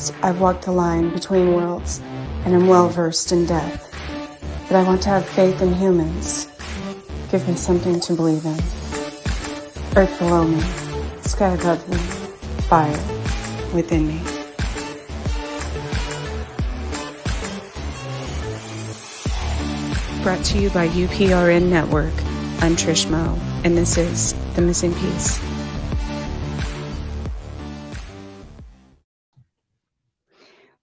years, I've walked the line between worlds and am well versed in death. But I want to have faith in humans. Give me something to believe in. Earth below me, sky above me, fire within me. Brought to you by UPRN Network. I'm Trish Mo, and this is The Missing Piece.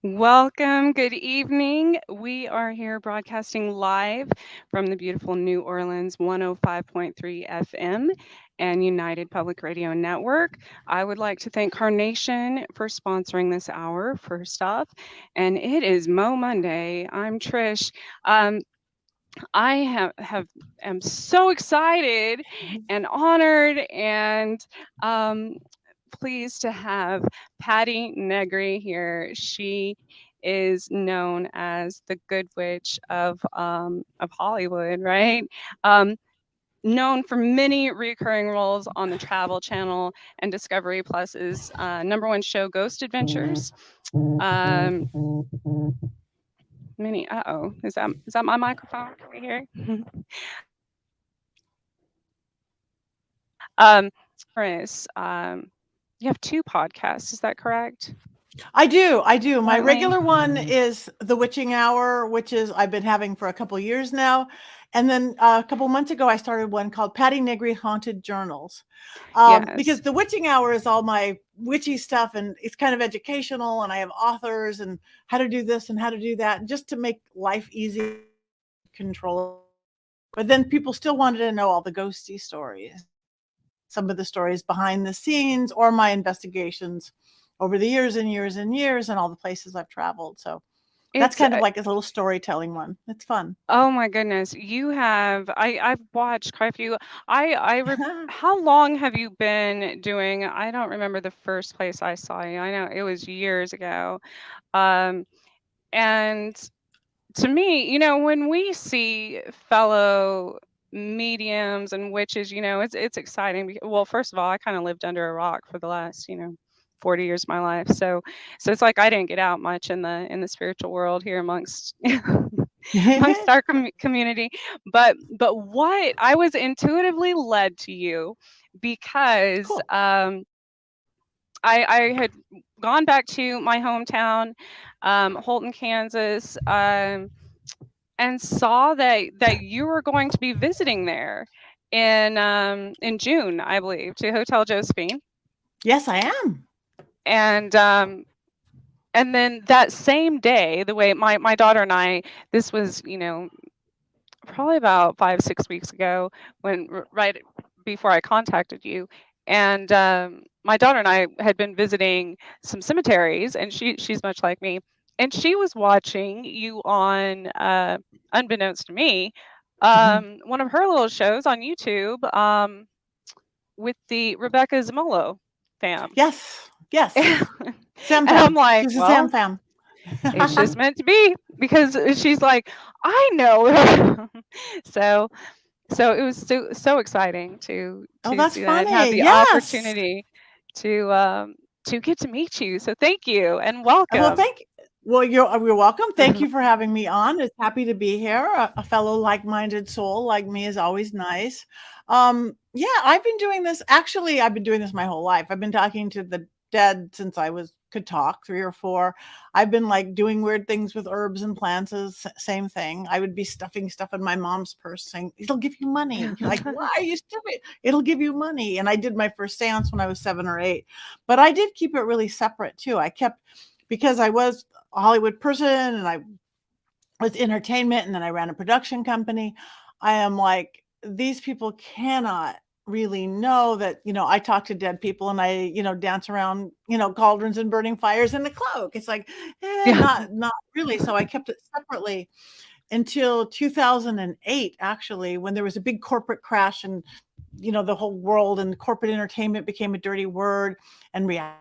Welcome. Good evening. We are here broadcasting live from the beautiful New Orleans 105.3 FM and United Public Radio Network. I would like to thank Carnation for sponsoring this hour, first off. And it is Mo Monday. I'm Trish. I am so excited and honored and pleased to have Patti Negri here. She is known as the Good Witch of Hollywood, right? Known for many recurring roles on the Travel Channel and Discovery Plus's #1 show, Ghost Adventures. Many. Is that my microphone? Can we hear? Chris, you have 2 podcasts, is that correct? I do. My Currently? regular one is The Witching Hour, which is I've been having for a couple of years now. And then a couple months ago, I started one called Patti Negri Haunted Journals. Because Yes. The Witching Hour is all my witchy stuff, and it's kind of educational, and I have authors and how to do this and how to do that, just to make life easy, control. But then people still wanted to know all the ghosty stories, some of the stories behind the scenes, or my investigations over the years and years and years, and all the places I've traveled. So that's kind of like a little storytelling one. It's fun. Oh my goodness. You have, I've watched quite a few. How long have you been doing? I don't remember the first place I saw you. I know it was years ago. And to me, when we see fellow mediums and witches, it's exciting. Well, first of all, I kind of lived under a rock for the last, 40 years of my life. So it's like I didn't get out much in the spiritual world here amongst our community. But what I was intuitively led to you because Cool. I had gone back to my hometown, Holton, Kansas, and saw that you were going to be visiting there in June, I believe, to Hotel Josephine. Yes, I am. And then that same day, the way my daughter and I, this was, probably about 5-6 weeks ago, when right before I contacted you, and my daughter and I had been visiting some cemeteries, and she's much like me, and she was watching you on, unbeknownst to me, one of her little shows on YouTube, with the Rebecca Zamolo fam. Yes. And I'm like, she's a well, Sam fam. it's just meant to be, because she's like, I know. So it was so exciting to That's see that funny. and have the opportunity to get to meet you. So thank you and welcome. Well, you're welcome. Thank you for having me on. It's happy to be here. A fellow like-minded soul like me is always nice. Yeah, I've been doing this. Actually, I've been doing this my whole life. I've been talking to the dead since I could talk, 3 or 4. I've been like doing weird things with herbs and plants. Same thing. I would be stuffing stuff in my mom's purse saying, it'll give you money. Like, why are you stupid? It'll give you money. And I did my first seance when I was 7 or 8, but I did keep it really separate too. Because I was a Hollywood person and I was entertainment, and then I ran a production company. I am like, these people cannot really know that, I talk to dead people, and I, dance around, cauldrons and burning fires in the cloak. It's like, not really. So I kept it separately until 2008, actually, when there was a big corporate crash, and, the whole world and corporate entertainment became a dirty word, and reality.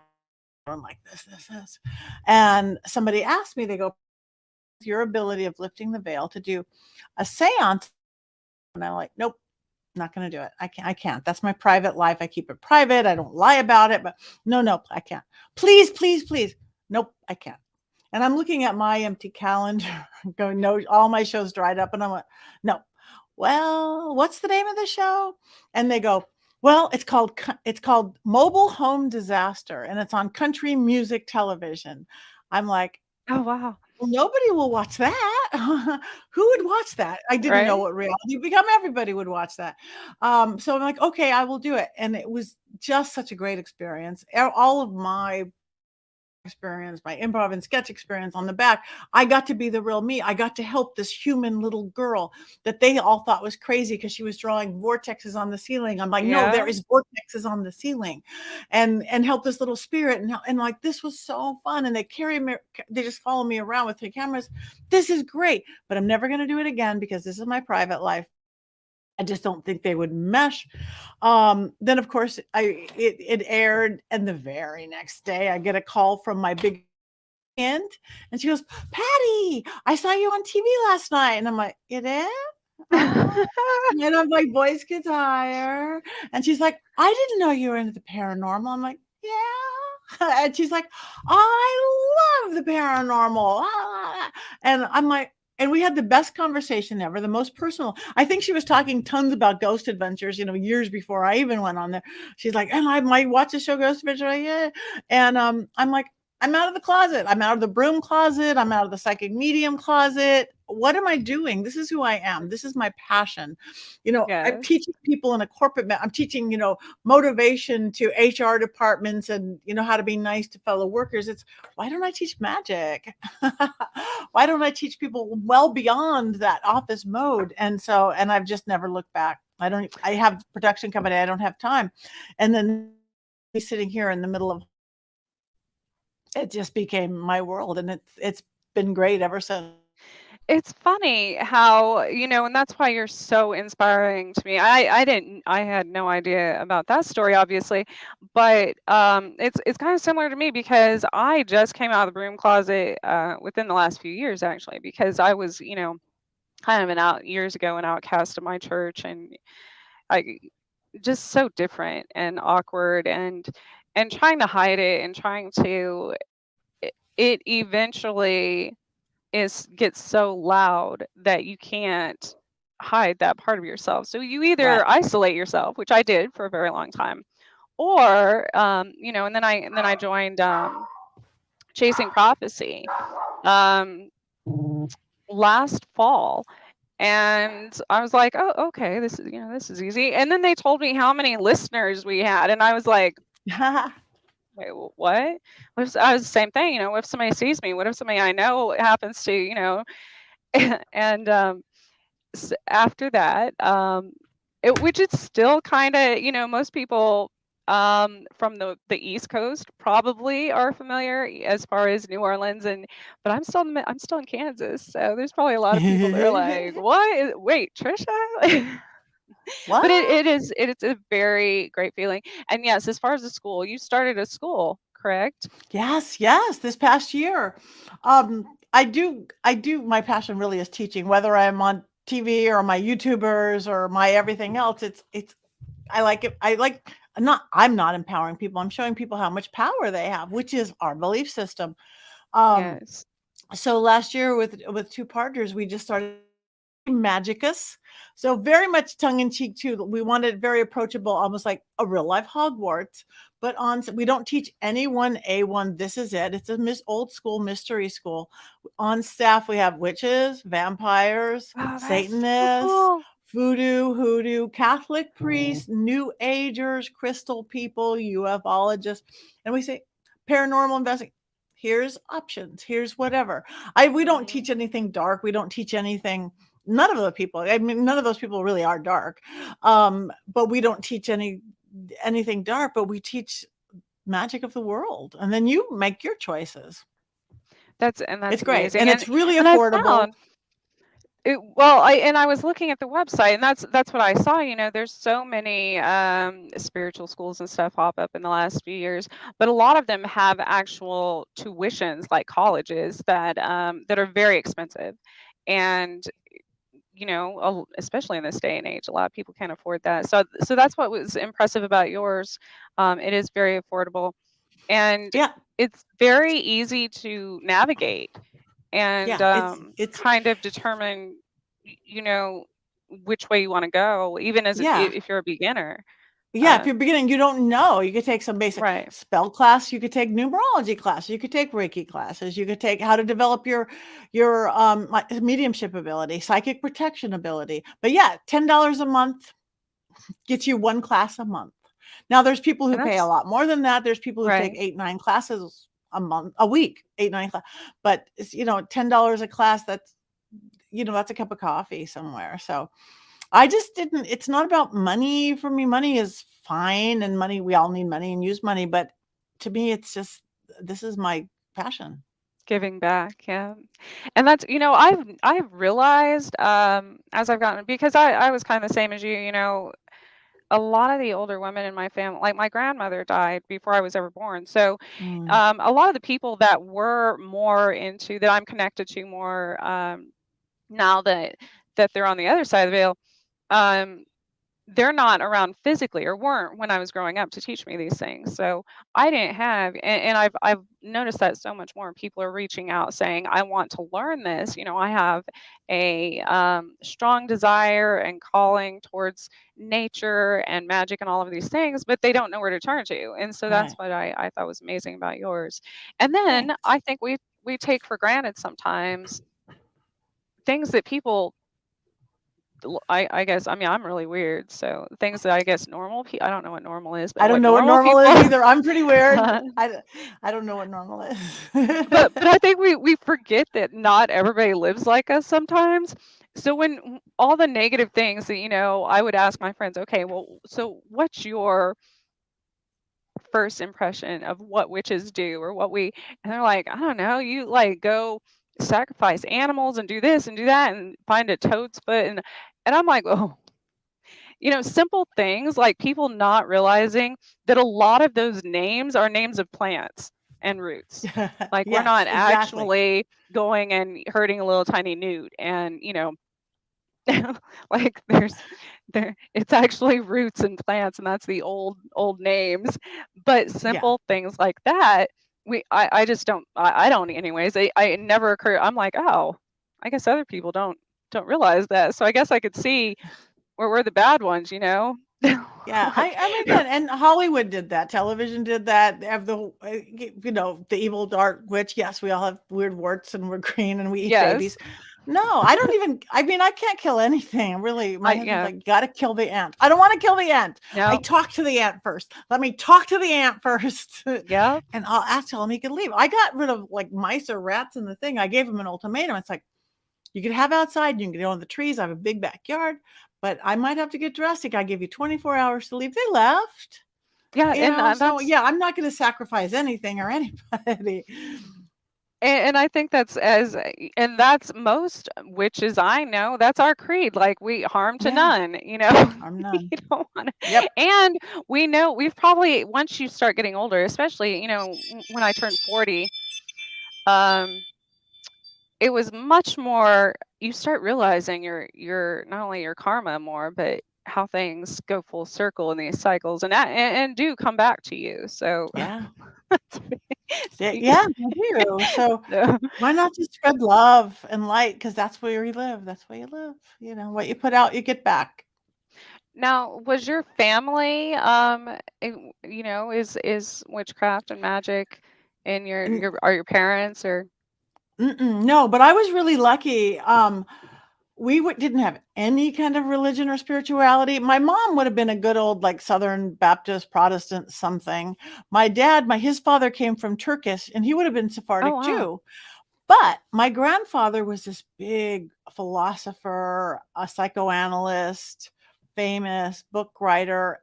I'm like, this. And somebody asked me, they go, your ability of lifting the veil to do a seance. And I'm like, nope, not going to do it. I can't. That's my private life. I keep it private. I don't lie about it, but no, I can't. Please. Nope, I can't. And I'm looking at my empty calendar, going, no, all my shows dried up. And I'm like, no. Well, what's the name of the show? And they go, well, it's called Mobile Home Disaster, and it's on country music television. I'm like, Oh, wow. well, nobody will watch that. Who would watch that? I didn't know Right? what reality become. Everybody would watch that. So I'm like, okay, I will do it. And it was just such a great experience. All of my experience, my improv and sketch experience on the back, I got to be the real me. I got to help this human little girl that they all thought was crazy because she was drawing vortexes on the ceiling. I'm like, no, there Yeah. is vortexes on the ceiling, and help this little spirit. And like, this was so fun. And they carry me, they just follow me around with their cameras. This is great, but I'm never going to do it again because this is my private life. I just don't think they would mesh. Then of course it aired, and the very next day I get a call from my big aunt, and she goes, "Patti, I saw you on TV last night." And I'm like, "You did? Oh." And I'm like, voice gets higher. And she's like, "I didn't know you were into the paranormal." I'm like, "Yeah." And she's like, "I love the paranormal." And I'm like, and we had the best conversation ever, the most personal. I think she was talking tons about ghost adventures, years before I even went on there. She's like, "And I might watch the show Ghost Adventure." Like, yeah. And I'm like, I'm out of the closet. I'm out of the broom closet. I'm out of the psychic medium closet. What am I doing? This is who I am. This is my passion. I'm Yes. teaching people in a corporate, I'm teaching, motivation to HR departments, and, how to be nice to fellow workers. It's, why don't I teach magic? Why don't I teach people well beyond that office mode? And I've just never looked back. I have a production company. I don't have time. And then sitting here in the middle of it just became my world, and it's been great ever since. It's funny how, and that's why you're so inspiring to me. I had no idea about that story, obviously, but it's kind of similar to me because I just came out of the broom closet within the last few years, actually, because I was, kind of an out years ago an outcast of my church, and I just so different and awkward, and trying to hide it, and trying to it eventually is gets so loud that you can't hide that part of yourself. So you Right. either isolate yourself, which I did for a very long time, or and then I joined Chasing Prophecy um, last fall, and I was like, oh, okay, this is easy. And then they told me how many listeners we had, and I was like, wait, what? What if, I was the same thing, what if somebody sees me? What if somebody I know happens to, and after that, which it's still kind of, most people from the East Coast probably are familiar as far as New Orleans, but I'm still in Kansas, so there's probably a lot of people that are like, what? Wait, Trisha? But What? it's a very great feeling. And yes, as far as the school, you started a school, correct? Yes, yes, this past year. My passion really is teaching, whether I'm on TV or my YouTubers or my everything else. I like it. I'm not empowering people. I'm showing people how much power they have, which is our belief system. Um, Yes. so last year with two partners, we just started Magickus. So very much tongue in cheek too. We wanted very approachable, almost like a real life Hogwarts. But we don't teach anyone A1. This is it. It's a old school mystery school. On staff, we have witches, vampires, Oh, that's so Satanists, cool. voodoo, hoodoo, Catholic priests, New Agers, crystal people, ufologists, and we say paranormal investing. Here's options. Here's whatever. We don't Mhm. teach anything dark. We don't teach anything. None of the people. I mean, none of those people really are dark. But we don't teach anything dark. But we teach magic of the world, and then you make your choices. That's It's great, amazing. and it's really And I affordable. found well, I was looking at the website, and that's what I saw. There's so many spiritual schools and stuff pop up in the last few years, but a lot of them have actual tuitions like colleges that are very expensive, and especially in this day and age, a lot of people can't afford that. So that's what was impressive about yours. It is very affordable, and Yeah. it's very easy to navigate and Yeah, it's kind of determine, you know, which way you want to go, even as yeah. if you're a beginner. Yeah, if Uh, you're beginning, you don't know. You could take some basic right. spell class, you could take numerology class, you could take Reiki classes, you could take how to develop your like mediumship ability, psychic protection ability. But yeah, $10 a month gets you one class a month. Now there's people who And pay a that's lot more than that. There's people who take right. 8, 9 classes a month, a week, 8, 9 class. But it's, $10 a class, that's a cup of coffee somewhere. So I just didn't it's not about money for me. Money is fine, and money we all need money and use money, but to me, it's just this is my passion. Giving back, yeah. And that's, I've realized as I've gotten, because I was kind of the same as you, a lot of the older women in my family, like my grandmother died before I was ever born. So Mm, a lot of the people that were more into that I'm connected to more now that they're on the other side of the veil, um, they're not around physically or weren't when I was growing up to teach me these things. So I didn't have, and I've noticed that so much more. People are reaching out saying, "I want to learn this." I have a strong desire and calling towards nature and magic and all of these things, but they don't know where to turn to. And so that's right. what I thought was amazing about yours. And then Thanks. I think we take for granted sometimes things that people I guess, I mean, I'm really weird, so things that I guess I don't know what normal is, but I don't what know what normal normal people is either. I'm pretty weird. uh, I don't know what normal is. but I think we forget that not everybody lives like us sometimes. So when all the negative things that, I would ask my friends, "Okay, well, so what's your first impression of what witches do or what we," and they're like, "I don't know, you like go sacrifice animals and do this and do that and find a toad's foot," and I'm like, "Oh, simple things like people not realizing that a lot of those names are names of plants and roots. Like we're Yes, not exactly. actually going and hurting a little tiny newt and, like there it's actually roots and plants and that's the old names. But Yeah. simple things like that, I just I don't anyways. I never occur I'm like, "Oh, I guess other people don't realize that." So I guess I could see where we're the bad ones. Yeah, Like, I mean, again, and Hollywood did that. Television did that. They have the evil dark witch. Yes, we all have weird warts and we're green and we eat yes. babies. No, I don't even. I mean, I can't kill anything. Really, my husband's Yeah. like, "Gotta kill the ant." I don't want to kill the ant. I No. talk to the ant first. Let me talk to the ant first, Yep. and I'll tell him he can leave. I got rid of like mice or rats in the thing. I gave him an ultimatum. It's like, you can have outside, you can get on the trees. I have a big backyard, but I might have to get drastic. I give you 24 hours to leave. They left, Yeah, and so that's yeah, I'm not going to sacrifice anything or anybody. and I think and that's most witches I know. That's our creed. Like we harm to Yeah, none. I'm You none. don't want to. Yep. And we know we've probably once you start getting older, especially when I turned 40, um, it was much more. You start realizing your not only your karma more, but how things go full circle in these cycles and do come back to you. So Yeah. speaking, Yeah, I do. So so why not just spread love and light? Because that's where you live. That's where you live. What you put out, you get back. now, was your family, is witchcraft and magic in And are your parents or? no, but I was really lucky. We didn't have any kind of religion or spirituality. My mom would have been a good old like Southern Baptist Protestant something. My dad, his father came from Turkish, and he would have been Oh Sephardic wow. Jew. But my grandfather was this big philosopher, a psychoanalyst, famous book writer,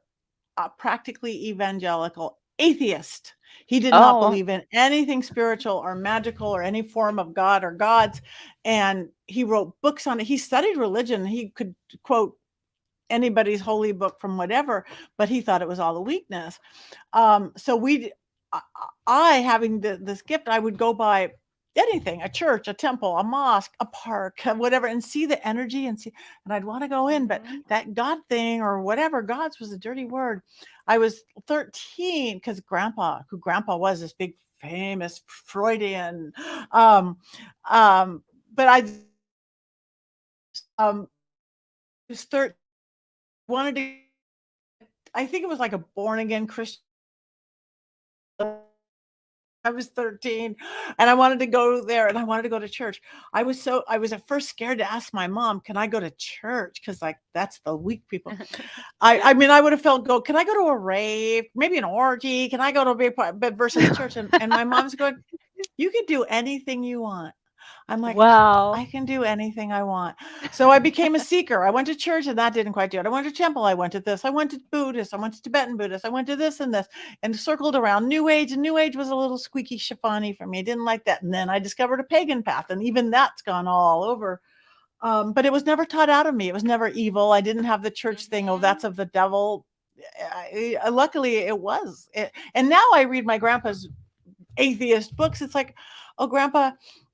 practically evangelical atheist. He did not Oh. believe in anything spiritual or magical or any form of God or gods. And he wrote books on it. He studied religion. He could quote anybody's holy book from whatever, but he thought it was all a weakness. So having this gift, I would go by anything, a church, a temple, a mosque, a park, whatever, and see the energy and I'd want to go in, but Mhm. that God thing or whatever, God's was a dirty word. I was 13 because grandpa was this big famous Freudian. Um, but I was 13, wanted to, I think it was like a born again Christian. I was 13 and I wanted to go there and I wanted to go to church. I was at first scared to ask my mom, can I go to church? Cause like, that's the weak people. I mean, I would have felt can I go to a rave, maybe an orgy? Can I go to a big party? But versus church. And my mom's going, you can do anything you want. I'm like, Wow. I can do anything I want. So I became a seeker. I went to church and that didn't quite do it. I went to temple. I went to this. I went to Buddhist. I went to Tibetan Buddhist. I went to this and circled around New Age. And New Age was a little squeaky chiffony for me. I didn't like that. And then I discovered a pagan path. And even that's gone all over. But it was never taught out of me. It was never evil. I didn't have the church thing. Oh, Mhm. that's of the devil. Luckily, it was. And now I read my grandpa's atheist books. It's like, oh, grandpa,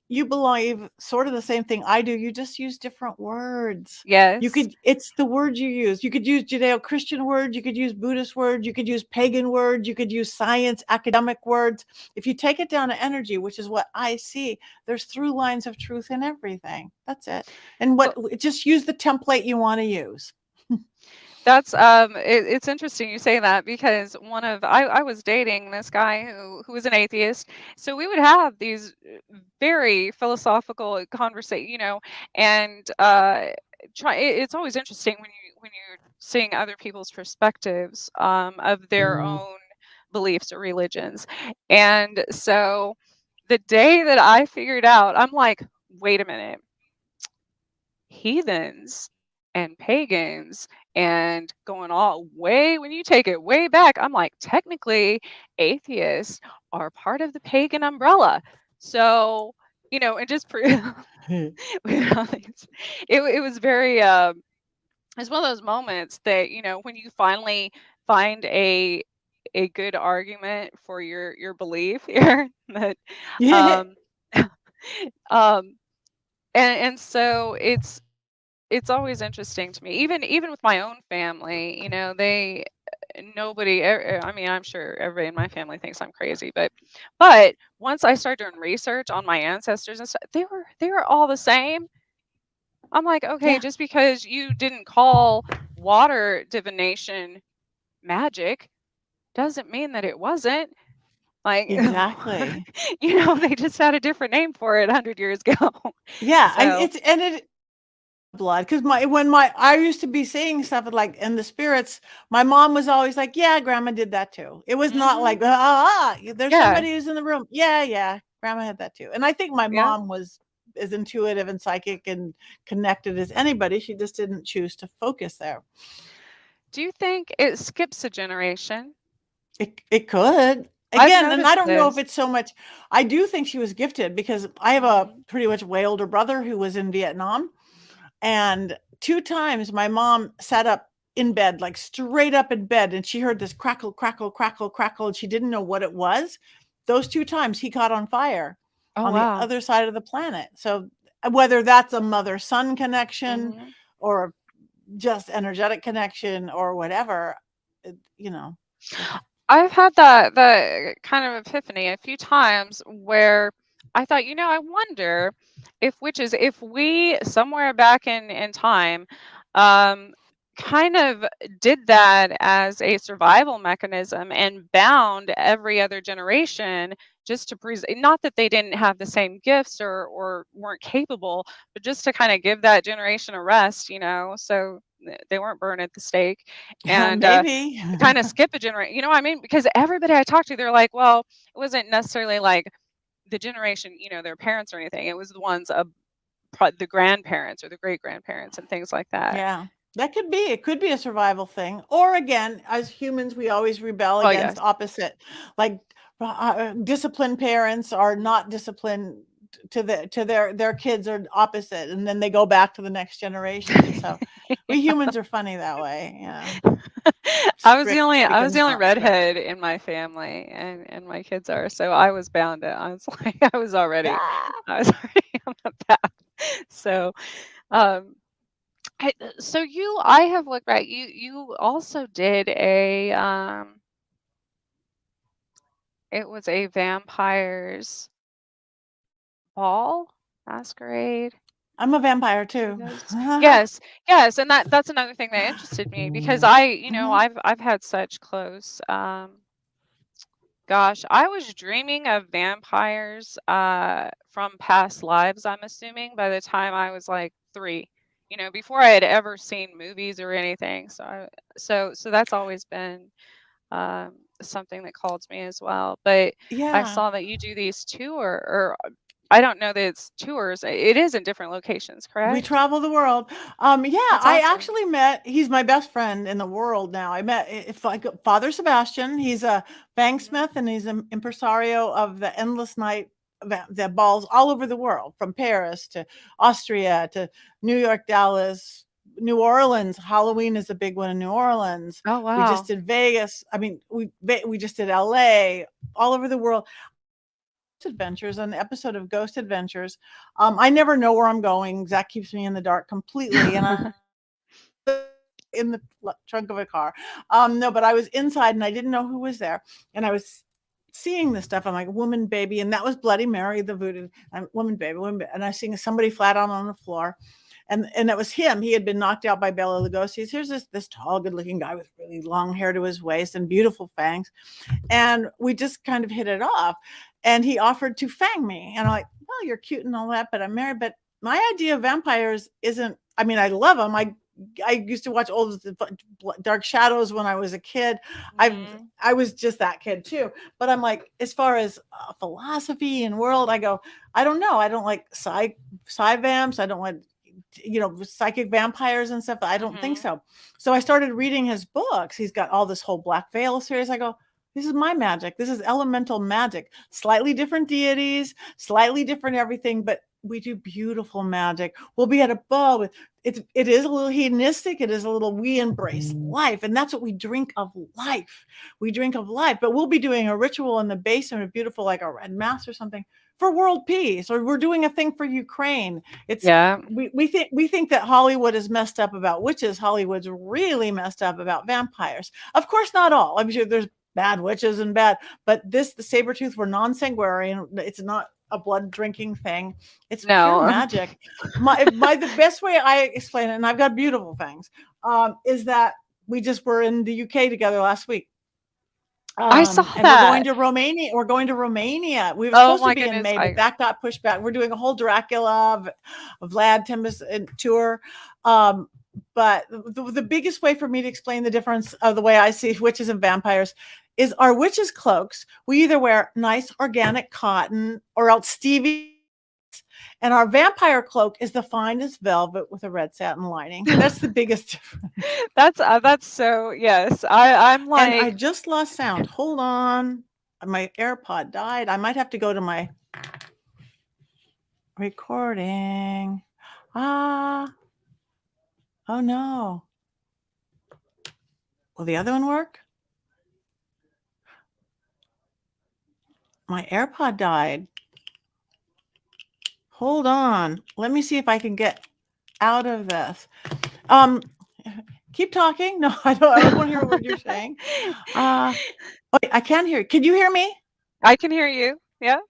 you believe sort of the same thing I do. You just use different words. Yes. It's the word you use. You could use Judeo-Christian words. You could use Buddhist words. You could use pagan words. You could use science, academic words. If you take it down to energy, which is what I see, there's through lines of truth in everything. That's it. And Well, just use the template you want to use. that's it's interesting you say that because I was dating this guy who was an atheist. So we would have these very philosophical conversation, and it's always interesting when you're seeing other people's perspectives of their Mm. own beliefs or religions. And so the day that I figured out, I'm like, wait a minute, heathens and pagans and going all way when you take it way back, I'm like, technically, atheists are part of the pagan umbrella. So, and just it was very it's one of those moments that when you finally find a good argument for your belief here that um um and so it's always interesting to me, even with my own family, nobody, I mean, I'm sure everybody in my family thinks I'm crazy, but once I started doing research on my ancestors and stuff, they were all the same. I'm like, okay, Yeah, just because you didn't call water divination magic doesn't mean that it wasn't. Like, exactly. they just had a different name for it 100 years ago. Yeah, So, it blood because my I used to be seeing stuff like in the spirits. My mom was always like, "Yeah, grandma did that too." It was not mhm, like, there's yeah, somebody who's in the room. Yeah, yeah, grandma had that too. And I think my yeah. mom was as intuitive and psychic and connected as anybody. She just didn't choose to focus there. Do you think it skips a generation? It could. I've Again, and I noticed don't know if this. it's so much. I do think she was gifted because I have a Mhm. pretty much way older brother who was in Vietnam. And 2 times my mom sat up in bed, like straight up in bed, and she heard this crackle, crackle, crackle, crackle, and she didn't know what it was. Those 2 times he caught on fire Oh, on the wow. other side of the planet. So whether that's a mother-son connection Mhm. or just energetic connection or whatever, you know. I've had that kind of epiphany a few times where I thought, I wonder if we somewhere back in time, um, kind of did that as a survival mechanism and bound every other generation just to not that they didn't have the same gifts or weren't capable, but just to kind of give that generation a rest, so they weren't burned at the stake. And Maybe. kind of skip a generation, you know what I mean? Because everybody I talked to, they're like, well, it wasn't necessarily like the generation, their parents or anything. It was the ones of the grandparents or the great grandparents and things like that. Yeah, that could be. It could be a survival thing. Or again, as humans, we always rebel Well, against yes. opposite. Like disciplined parents are not disciplined to their kids are opposite, and then they go back to the next generation. So we humans are funny that way. Yeah, strict I was the becomes only not strict. redhead in my family, and my kids are. So I was bound to. I was like, Ah, I was already on the path. So, um, so I have looked back. You also did It was a vampires ball masquerade. I'm a vampire too. Yes, yes, and that's another thing that interested me because Mhm. I've had such close gosh, I was dreaming of vampires from past lives, I'm assuming by the time I was like 3. Before I had ever seen movies or anything. So that's always been something that called to me as well. But I Yeah. saw that you do these or I don't know that it's tours. It is in different locations, We correct? travel the world. Yeah, That's I awesome. actually met, he's my best friend in the world now. I met if like Father Sebastian. He's a Mhm. bangsmith and he's an impresario of the endless night, the balls all over the world, from Paris to Austria to New York, Dallas, New Orleans. Halloween is a big one in New Orleans. Oh We just wow. did Vegas. I mean, we just did LA, all over the world. Adventures, an episode of Ghost Adventures. I never know where I'm going. Zach keeps me in the dark completely, and I in the trunk of a car. No, but I was inside and I didn't know who was there, and I was seeing this stuff. I'm like, woman, baby, and that was Bloody Mary, the voodoo. Woman, baby, and I seeing somebody flat out on the floor. And that was him. He had been knocked out by Bela Lugosi's. Here's this tall, good-looking guy with really long hair to his waist and beautiful fangs, and we just kind of hit it off. And he offered to fang me, and I'm like, well, you're cute and all that, but I'm married. But my idea of vampires isn't. I mean, I love them. I used to watch old Dark Shadows when I was a kid. Mhm. I was just that kid too. But I'm like, as far as philosophy and world, I go, I don't know. I don't like vamps. I don't like psychic vampires and stuff. I don't think Mhm. so. So I started reading his books. He's got all this whole Black Veil series. I go, this is my magic. This is elemental magic. Slightly different deities, slightly different everything, but we do beautiful magic. We'll be at a ball with it is a little hedonistic. It is a little, we embrace life. And that's what we drink of life. We drink of life, but we'll be doing a ritual in the basement, a beautiful, like a red mass or something for world peace, or we're doing a thing for Ukraine. It's Yeah. we think that Hollywood is messed up about witches. Hollywood's really messed up about vampires. Of course, not all. I'm sure there's bad witches and bad, but the saber tooth were non-sanguinary. It's not a blood drinking thing. It's pure No. magic. My the best way I explain it, and I've got beautiful things, is that we just were in the UK together last week. I saw And we're going that. to Romania. Wewe're going to Romania. We were Oh supposed to my be in goodness. May, but that got pushed back. We're doing a whole Dracula, Vlad Tepes tour. Um, but the biggest way for me to explain the difference of the way I see witches and vampires is our witches' cloaks. We either wear nice organic cotton or else Stevie. And our vampire cloak is the finest velvet with a red satin lining. That's the biggest difference. That's so yes. I'm And I like just lost sound. Hold on. My AirPod died. I might have to go to my recording. Ah, oh no. Will the other one work? My AirPod died. Hold on. Let me see if I can get out of this. Um, keep talking. No, I don't want to hear what you're saying. Wait, I can't hear. Can you hear me? I can hear you. Yeah.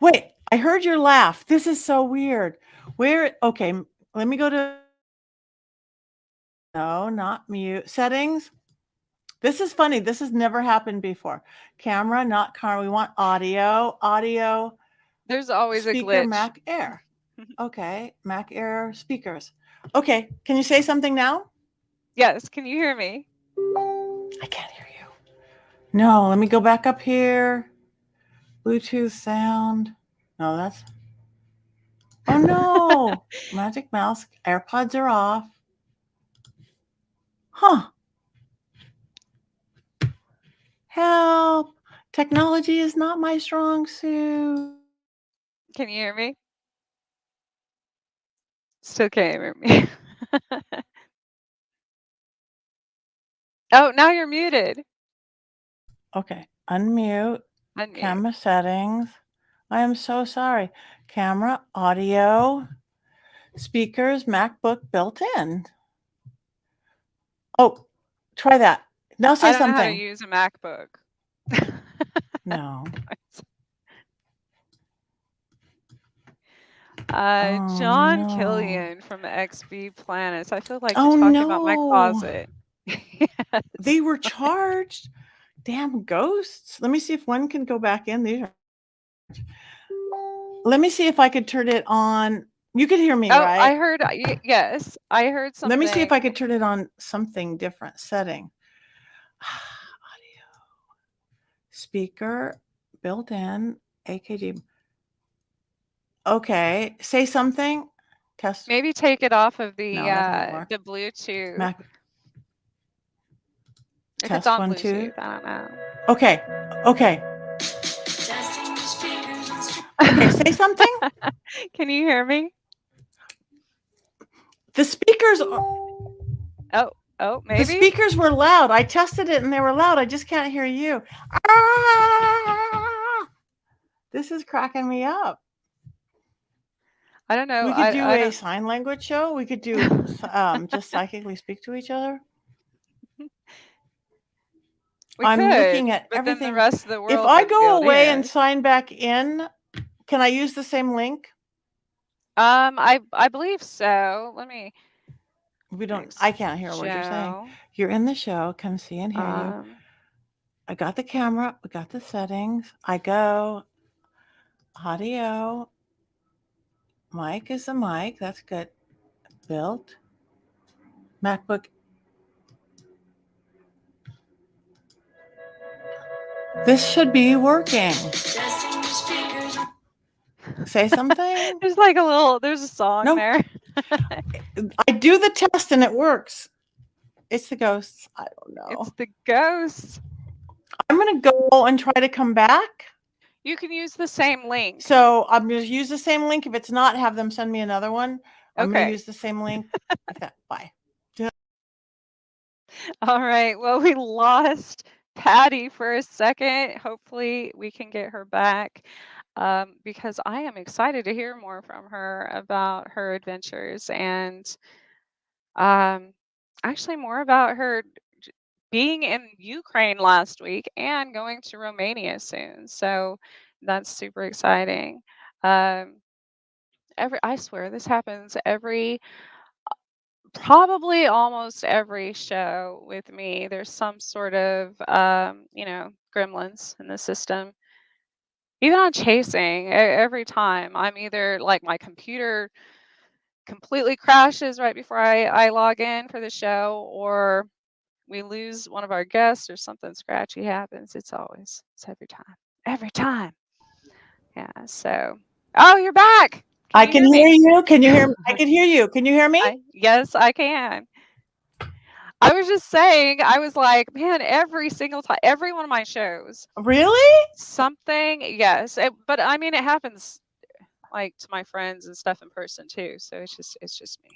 Wait, I heard your laugh. This is so weird. Okay, let me go to, no, not mute. Settings. This is funny. This has never happened before. Camera, not car. We want audio, There's always a speaker, glitch. Mac Air. Okay, Mac Air speakers. Okay, can you say something now? Yes, can you hear me? I can't hear you. No, let me go back up here. Bluetooth sound. No, that's, oh no. Magic Mouse. AirPods are off. Huh. Help. Technology is not my strong suit. Can you hear me? Still can't hear me. Oh, now you're muted. Okay, unmute. Unmute. Camera settings. I am so sorry. Camera, audio, speakers, MacBook built in. Oh, try that. Now say I don't know how to something. use a MacBook. No. Oh John no. Killian from XB Planets. I feel like you're Oh talking about my no. closet. They Yes. were charged. Damn ghosts. Let me see if one can go back in. These are. Let me see if I could turn it on. You could hear me, Oh, I right? heard. Yes, I heard Let me see if something. I could turn it on something different setting. Audio. Speaker built in AKG. Okay, say something. Test. Maybe take it off of No, that doesn't work. the Bluetooth. Mac. If it's Test on 1 2. Bluetooth, I don't know. Okay. Okay. Okay, say something. Can you hear me? The speakers. Oh, The maybe? speakers were loud. I tested it and they were loud. I just can't hear you. Ah! This is cracking me up. I don't know. We could do I a don't. sign language show. We could do just psychically speak to each other. We I'm could, looking at but then the everything. rest of the If world I wouldn't be go able to away hear and us. sign back in, can I use the same link? I believe so. Let me We don't. next I can't hear what you're saying. show. You're in the show. Come see and hear you. Um, I got the camera. We got the settings. I go audio. Mic is a mic. That's good. Built. MacBook. This should be working. Say something. there's like a little. There's a song No, there. I do the test and it works. It's the ghosts. I don't It's know. the ghost. I'm going to go and try to come back. You can use the same link. So I'm going to use the same link. If it's not, have them send me another one. I'm going to Okay. use the same link. Like that. Bye. All right. Well, we lost Patty for a second. Hopefully, we can get her back because I am excited to hear more from her about her adventures and um, actually more about her being in Ukraine last week and going to Romania soon. So that's super exciting. Um, I swear this happens every probably almost every show with me. There's some sort of gremlins in the system. Even on chasing, every time I'm either like my computer completely crashes right before I log in for the show, or we lose one of our guests, or something scratchy happens. It's every time. Every time. Yeah. So, oh, you're back. Can I you can hear hear me? you. Can you hear me? I can hear you. Can you hear me? Yes, I can. I was just saying, I was like, man, every single time, every one of my shows, Really? something, yes. But I mean, it happens like to my friends and stuff in person too. So it's just me.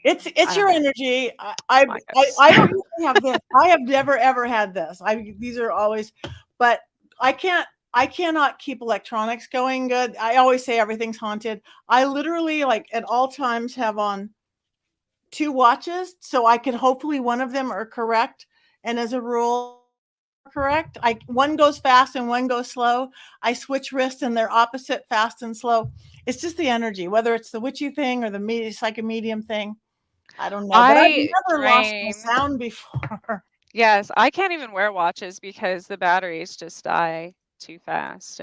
I It's don't your know. energy. It's my ghost. I don't usually have this. I have never ever had this. These are always, but I can't. I cannot keep electronics going good. I always say everything's haunted. I literally like at all times have on 2 watches, so I can hopefully one of them are correct. And as a rule, correct. One goes fast and one goes slow. I switch wrists and they're opposite, fast and slow. It's just the energy, whether it's the witchy thing or the psychic medium thing. I don't know, but I've I never lost my drain. sound before. Yes, I can't even wear watches because the batteries just die too fast.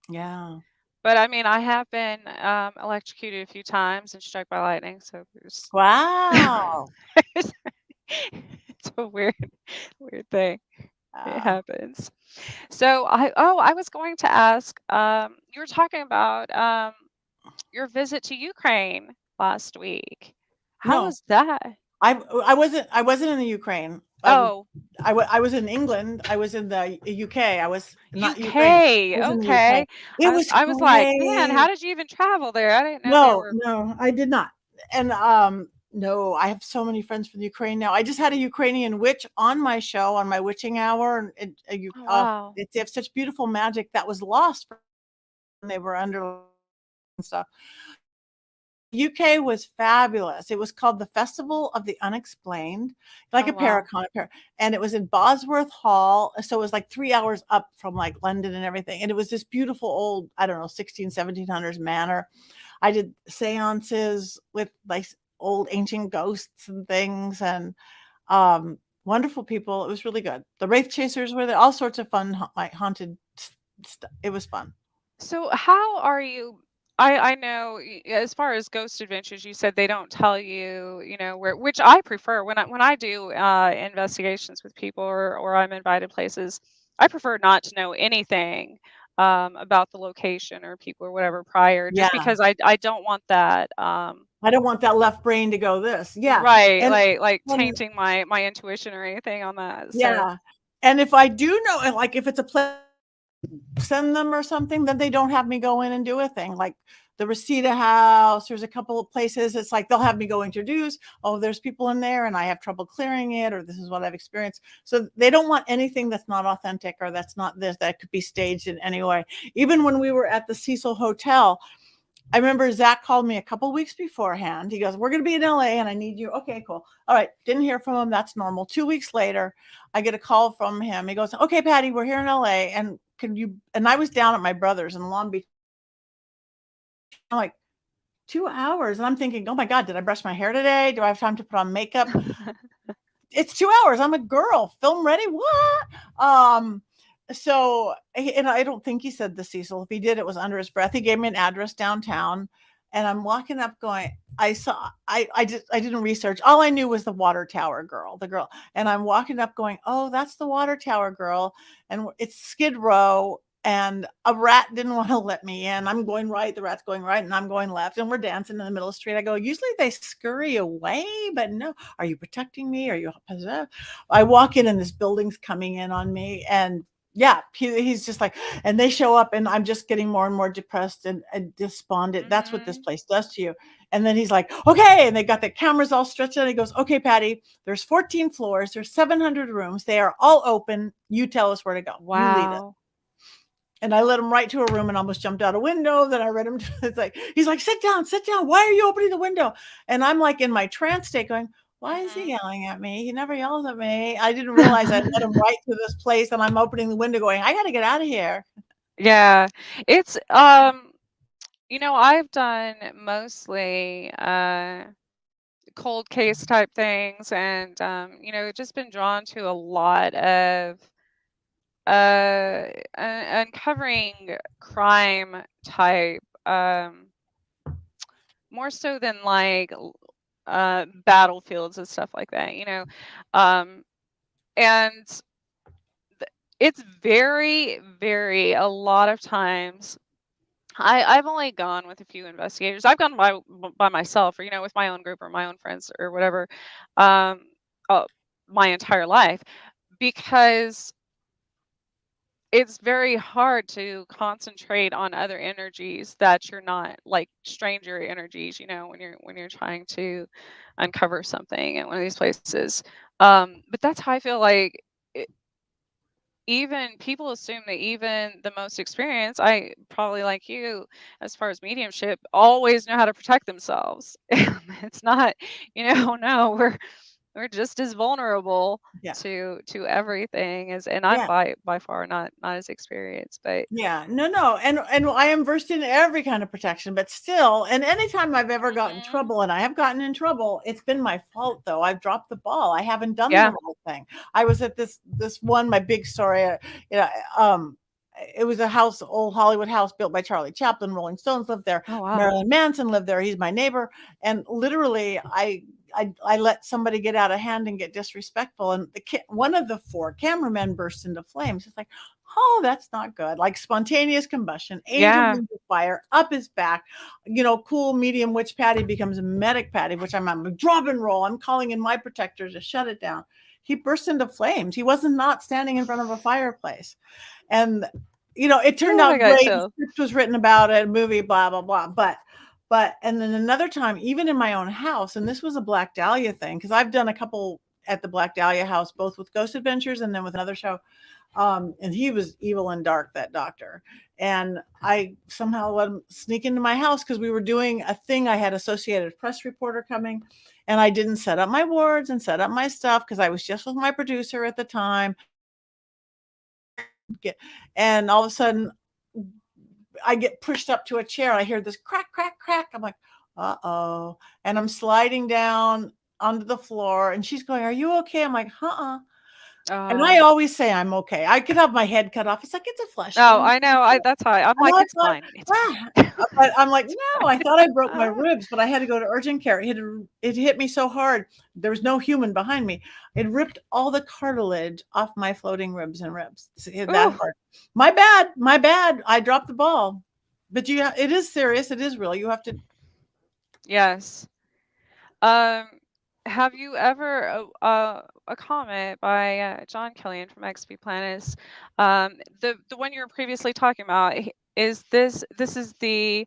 Yeah. But I mean, I have been electrocuted a few times and struck by lightning. So there's Wow. it's a weird thing. It Uh, happens. So I was going to ask, you were talking about your visit to Ukraine last week. How no, was that? I wasn't in the Ukraine. Oh, I was in England. I was in the UK. I was not Ukraine. I UK. was in the UK. Okay. It was I was like, man, how great. did you even travel there? I didn't know there No, were. no, I did not. And no, I have so many friends from Ukraine now. I just had a Ukrainian witch on my show on my witching hour, and Oh wow. they have such beautiful magic that was lost when they were under and stuff. UK was fabulous. It was called the Festival of the Unexplained, like Oh, a wow. Paracon, and it was in Bosworth Hall. So it was like 3 hours up from like London and everything. And it was this beautiful old, I don't know, 1700s manor. I did seances with like old ancient ghosts and things, and wonderful people. It was really good. The Wraith Chasers were there, all sorts of fun, like haunted stuff. It was fun. So how are you I know as far as ghost adventures, you said they don't tell you, where, which I prefer when I do investigations with people or I'm invited places, I prefer not to know anything about the location or people or whatever prior, just Yeah. because I don't want that I don't want that left brain to go this. Yeah. right, And like and tainting my intuition or anything on that. So, yeah. And if I do know, and like if it's a place send them or something, then they don't have me go in and do a thing. Like the Reseda House, there's a couple of places. It's like they'll have me go introduce. Oh, there's people in there, and I have trouble clearing it, or this is what I've experienced. So they don't want anything that's not authentic or that's not this that could be staged in any way. Even when we were at the Cecil Hotel, I remember Zach called me a couple weeks beforehand. He goes, "We're going to be in LA and I need you." Okay, cool. All right. Didn't hear from him. That's normal. 2 weeks later, I get a call from him. He goes, "Okay, Patty, we're here in LA. And can you?" And I was down at my brother's in Long Beach. I'm like, 2 hours. And I'm thinking, "Oh my God, did I brush my hair today? Do I have time to put on makeup?" It's 2 hours. I'm a girl. Film ready? What? So, and I don't think he said the Cecil. If he did, it was under his breath. He gave me an address downtown, and I'm walking up going, I didn't research. All I knew was the water tower girl, the girl. And I'm walking up going, "Oh, that's the water tower girl." And it's Skid Row. And a rat didn't want to let me in. I'm going right, the rat's going right, and I'm going left, and we're dancing in the middle of the street. I go, usually they scurry away, but no. Are you protecting me? Are you? I walk in, and this building's coming in on me, and yeah, he's just like, and they show up, and I'm just getting more and more depressed and despondent. That's what this Mhm. place does to you. And then he's like, "Okay," and they got the cameras all stretched out. He goes, "Okay, Patty, there's 14 floors, there's 700 rooms, they are all open. You tell us where to go. You lead us." Wow. And I led him right to a room and almost jumped out a window. Then I read him. It's like, he's like, sit down, sit down. Why are you opening the window? And I'm like in my trance state going, why is he Mhm. yelling at me? He never yells at me. I didn't realize I led him right to this place and I'm opening the window going, I got to get out of here. Yeah. It's I've done mostly cold case type things and just been drawn to a lot of uncovering crime type more so than like battlefields and stuff like that, um and it's very, very a lot of times I've only gone with a few investigators. I've gone by myself or, with my own group or my own friends or whatever, um, uh, my entire life because it's very hard to concentrate on other energies that you're not like stranger energies, when you're trying to uncover something at one of these places. But that's how I feel like even people assume that even the most experienced, I probably like you, as far as mediumship, always know how to protect themselves. It's not, no, we're just as vulnerable Yeah. to everything as, and I'm Yeah. by far not as experienced, but Yeah, no, no, and I am versed in every kind of protection, but still, and anytime I've ever gotten in mhm, trouble, and I have gotten in trouble, it's been my fault though. I've dropped the ball. I haven't done the yeah. right thing. I was at this one, my big story, you know, um, it was a house, old Hollywood house built by Charlie Chaplin. Rolling Stones lived there. Oh wow. Marilyn Manson lived there. He's my neighbor, and literally, I let somebody get out of hand and get disrespectful, and one of the four cameramen burst into flames. It's like, oh, that's not good. Like spontaneous combustion, angel Yeah. wings of fire up his back. Cool medium witch Patty becomes medic Patty, which I'm a drop and roll. I'm calling in my protectors to shut it down. He burst into flames. He wasn't not standing in front of a fireplace. And it turned Ooh, I out got great. The chill. script was written about it, a movie, blah, blah, blah. But and then another time, even in my own house, and this was a Black Dahlia thing, because I've done a couple at the Black Dahlia house, both with Ghost Adventures and then with another show. And he was evil and dark, that doctor. And I somehow let him sneak into my house because we were doing a thing. I had Associated Press reporter coming, and I didn't set up my wards and set up my stuff because I was just with my producer at the time. And all of a sudden, I get pushed up to a chair. I hear this crack, crack, crack. I'm like, uh-oh. And I'm sliding down onto the floor, and she's going, "Are you okay?" I'm like, "Uh-uh." And I always say I'm okay. I could have my head cut off. It's like, it's a flesh Oh, wound. I know. That's how I'm And like, I it's thought, fine. It's fine. but I'm like, It's no, I fine. thought I broke my ribs, but I had to go to urgent care. It hit me so hard. There was no human behind me. It ripped all the cartilage off my floating ribs and ribs. It's that Ooh, hard. My bad. My bad. I dropped the ball. But it is serious. It is real. You have to. yes. Have you ever a comment by John Killian from XP Planets? The one you were previously talking about is this is the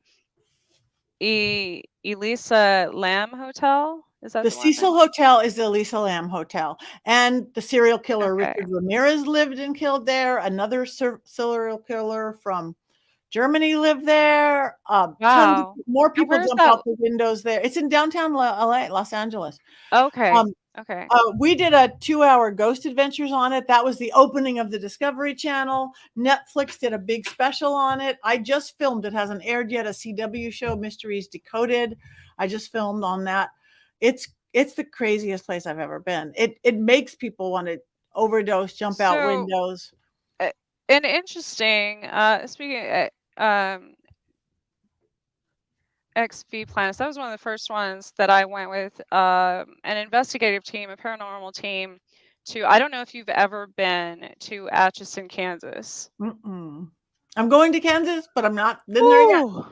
Elisa Lam Hotel? Is that The the one that? Cecil Hotel is the Elisa Lam Hotel, and the serial killer Okay. Richard Ramirez lived and killed there. Another serial killer from Germany lived there. Tons of Wow. more And people where's jumped that? out the windows there. It's in downtown LA, Los Angeles. Okay. Um, Okay. we did a 2-hour Ghost Adventures on it. That was the opening of the Discovery Channel. Netflix did a big special on it. I just filmed it. Hasn't aired yet. A CW show, Mysteries Decoded. I just filmed on that. It's the craziest place I've ever been. It makes people want to overdose, jump out So, windows. uh, an interesting speaking XV Planets, that was one of the first ones that I went with an investigative team, a paranormal team to, I don't know if you've ever been to Atchison, Kansas. Mm-mm. I'm going to Kansas, but I'm not been there yet. Ooh.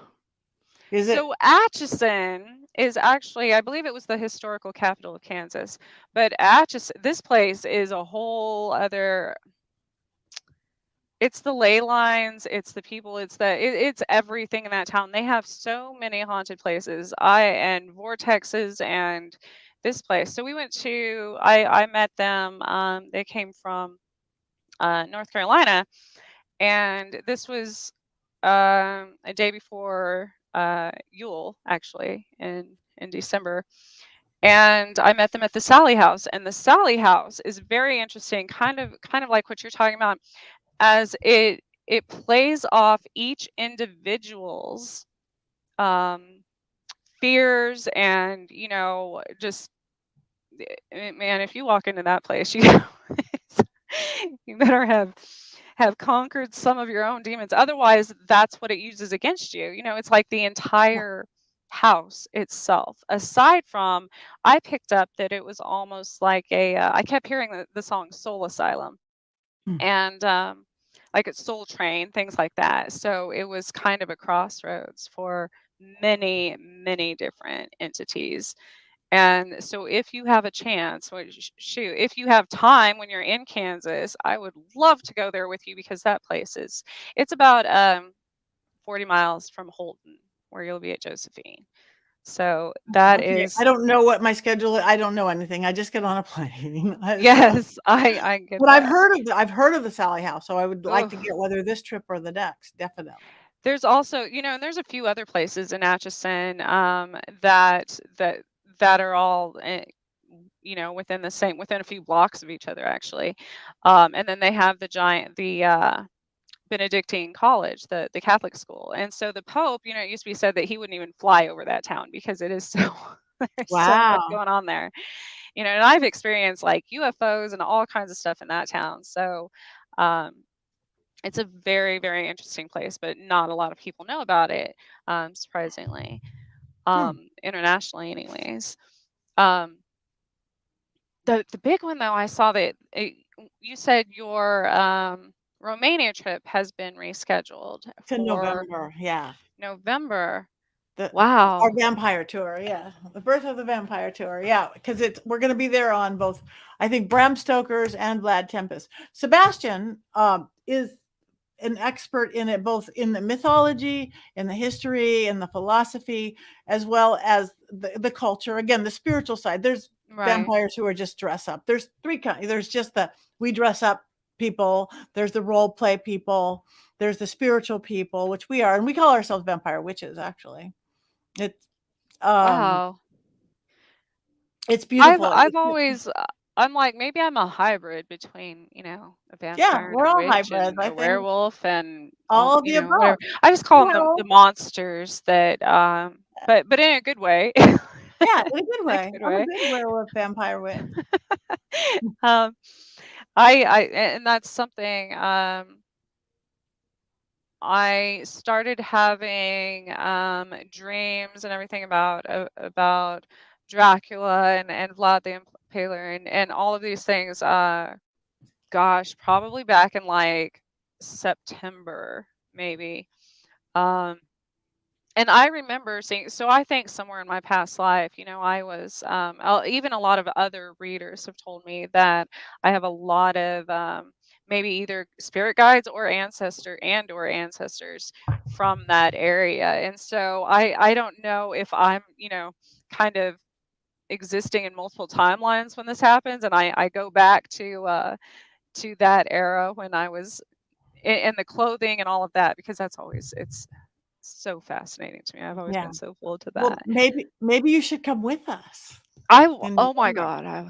Is it? So Atchison is actually, I believe it was the historical capital of Kansas, but Atchison, this place is a whole other, it's the ley lines, it's the people, it's everything in that town. They have so many haunted places. And vortexes and this place. So we went to I met them. They came from North Carolina, and this was a day before Yule, actually, in December. And I met them at the Sally House, and the Sally House is very interesting, kind of like what you're talking about, as it plays off each individual's um, fears, and just man, if you walk into that place, you better have conquered some of your own demons. Otherwise, that's what it uses against you. It's like the entire house itself. Aside from, I picked up that it was almost like I kept hearing the song Soul Asylum, Hmm. and like it's Soul Train, things like that. So it was kind of a crossroads for many, many different entities. And so if you have a chance, shoot, if you have time when you're in Kansas, I would love to go there with you, because that place it's about 40 miles from Holton, where you'll be at Josephine. So that Okay, I is, don't know what my schedule is. I don't know anything. I just get on a plane. So, yes, I get but that. I've heard of the Sally House, so I would like to Oh, get whether this trip or the next, definitely. there's also, and there's a few other places in Atchison that are all within a few blocks of each other, actually. And then they have the Benedictine college, the Catholic school. And so the Pope, it used to be said that he wouldn't even fly over that town because it is so there's so much Wow. going on there. And I've experienced like UFOs and all kinds of stuff in that town. So um it's a very, very interesting place, but not a lot of people know about it, surprisingly, Hmm. internationally, anyways. Um, the big one though, I saw that you said your Romania trip has been rescheduled To for November, yeah. November. The our Wow. vampire tour, yeah. The birth of the vampire tour, yeah, because we're gonna be there on both, I think, Bram Stoker's and Vlad Tepes. Sebastian is an expert in it, both in the mythology, in the history, in the philosophy, as well as the culture. Again, the spiritual side. Right. vampires who are just dress up. There's three kinds. There's just the we dress up people. There's the role play people. There's the spiritual people, which we are, and we call ourselves vampire witches. Actually, it's um, Wow. it's I've beautiful. I've always I'm like, maybe I'm a hybrid between, a Yeah, vampire and we're a all witch hybrids. and I a think werewolf and all of the whatever. above. I just call them the Well, monsters that but in a good way. yeah, in a good In a way. good I'm a way. good werewolf vampire witch. Um I and that's something I started having dreams and everything about Dracula and Vlad the Impaler and all of these things. Gosh, probably back in like September, maybe. Um, and I remember seeing, so I think somewhere in my past life, I was, even a lot of other readers have told me that I have a lot of maybe either spirit guides or ancestors from that area. And so I don't know if I'm, kind of existing in multiple timelines when this happens. And I go back to that era when I was in the clothing and all of that, because it's so fascinating to me. I've always Yeah. been so full to Well, that. maybe you should come with us in Oh my November. God, I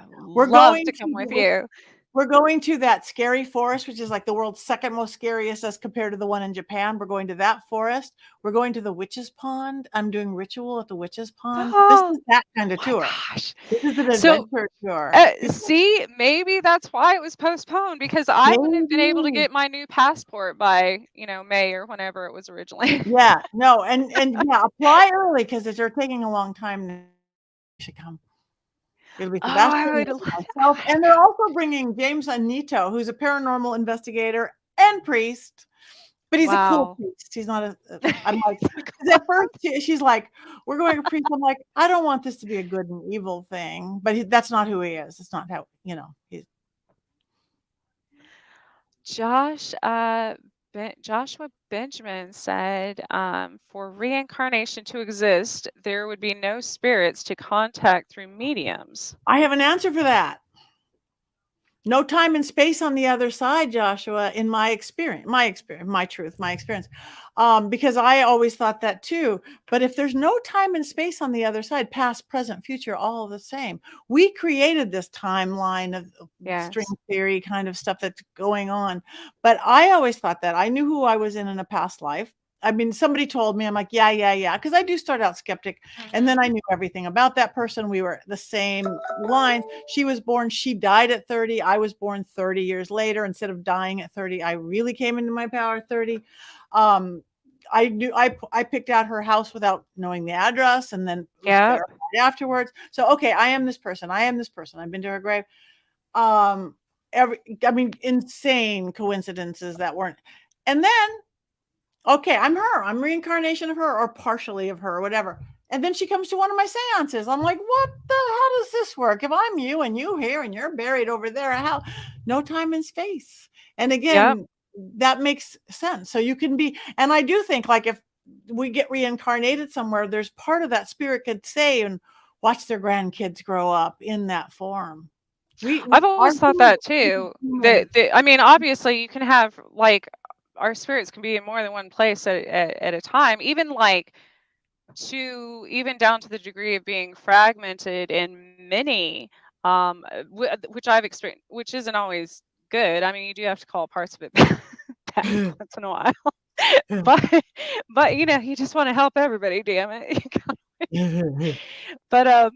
would We're love going to to come with we're, you. we're going to that scary forest, which is like the world's second most scariest as compared to the one in Japan. We're going to that forest. We're going to the witch's pond. I'm doing ritual at the witch's pond. This Oh is that kind of my tour. gosh. This is an So, adventure tour. People, see, maybe that's why it was postponed, because I wouldn't have been able to maybe. get my new passport by, May or whenever it was originally. Yeah, no, and yeah, apply early because if they're taking a long time, you should come. It'll be Oh, Sebastian, I would. it'll be myself, and they're also bringing James Anito, who's a paranormal investigator and priest, but he's a cool Wow. priest. He's not I'm like, 'cause at first she's like, "We're going to priest." I'm like, "I don't want this to be a good and evil thing," but that's not who he is. It's not how, he's Josh, Joshua Benjamin said, for reincarnation to exist, there would be no spirits to contact through mediums. I have an answer for that. No time and space on the other side, Joshua, in my truth, my experience. Because I always thought that too. But if there's no time and space on the other side, past, present, future, all the same, we created this timeline of string Yes. theory kind of stuff that's going on. But I always thought that I knew who I was in a past life. I mean, somebody told me, I'm like, yeah, yeah, yeah. Because I do start out skeptic. And then Hmm. I knew everything about that person. We were the same lines. She died at 30. I was born 30 years later. Instead of dying at 30, I really came into my power at 30. Um, I picked out her house without knowing the address and then it was Yep. verified afterwards. So, okay, I am this person. I am this person. I've been to her grave. Um, I mean, insane coincidences that weren't. And then okay, I'm her. I'm reincarnation of her or partially of her or whatever. And then she comes to one of my seances. I'm like, how does this work? If I'm you and you here and you're buried over there, how? No time and space. And Yep. again, that makes sense. So you can be, and I do think like if we get reincarnated somewhere, there's part of that spirit could say and watch their grandkids grow up in that form. I've Our always thought that too. humans, I mean, obviously, you can have like our spirits can be in more than one place at a time, even like even down to the degree of being fragmented in many, which I've experienced, which isn't always good. I mean, you do have to call parts of it back once in a while, but you just want to help everybody, damn it. But